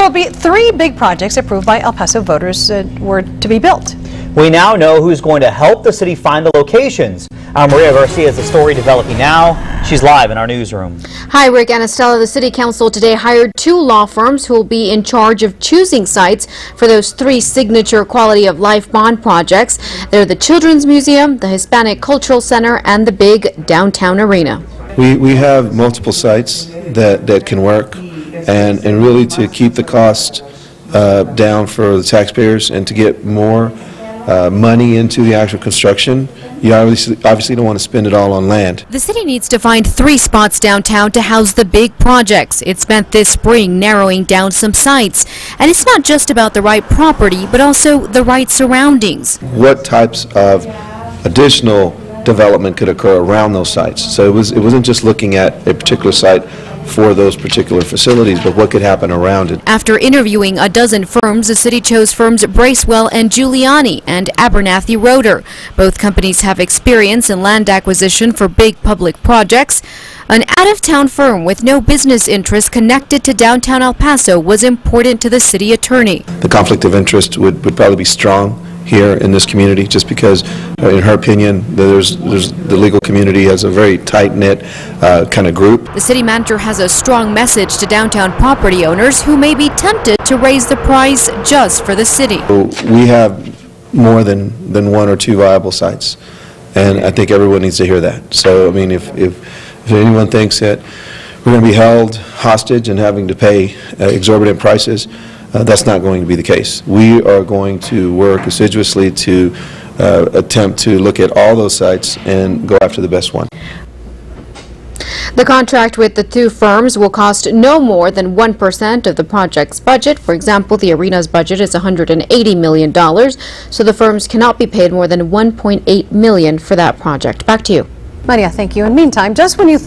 There will be 3 big projects approved by El Paso voters were to be built. We now know who's going to help the city find the locations. Our Maria Garcia has the story developing now. She's live in our newsroom. Hi, Rick and Estella. The City Council today hired 2 law firms who will be in charge of choosing sites for those 3 signature quality of life bond projects. They're the Children's Museum, the Hispanic Cultural Center, and the big downtown arena. We have multiple sites that can work, and really to keep the cost down for the taxpayers and to get more money into the actual construction. You obviously don't want to spend it all on land. The city needs to find 3 spots downtown to house the big projects. It spent this spring narrowing down some sites. And it's not just about the right property, but also the right surroundings. What types of additional development could occur around those sites? So it wasn't just looking at a particular site for those particular facilities, but what could happen around it. After interviewing a dozen firms, the city chose firms Bracewell and Giuliani and Abernathy Roeder. Both companies have experience in land acquisition for big public projects. An out-of-town firm with no business interests connected to downtown El Paso was important to the city attorney. The conflict of interest would probably be strong here in this community, just because, in her opinion, the legal community has a very tight-knit kind of group. The city manager has a strong message to downtown property owners who may be tempted to raise the price just for the city. We have more than 1 or 2 viable sites, and I think everyone needs to hear that. So, I mean, if anyone thinks that we're going to be held hostage and having to pay exorbitant prices, that's not going to be the case. We are going to work assiduously to attempt to look at all those sites and go after the best one. The contract with the 2 firms will cost no more than 1% of the project's budget. For example, the arena's budget is $180 million, so the firms cannot be paid more than $1.8 million for that project. Back to you. Maria, thank you. And meantime, just when you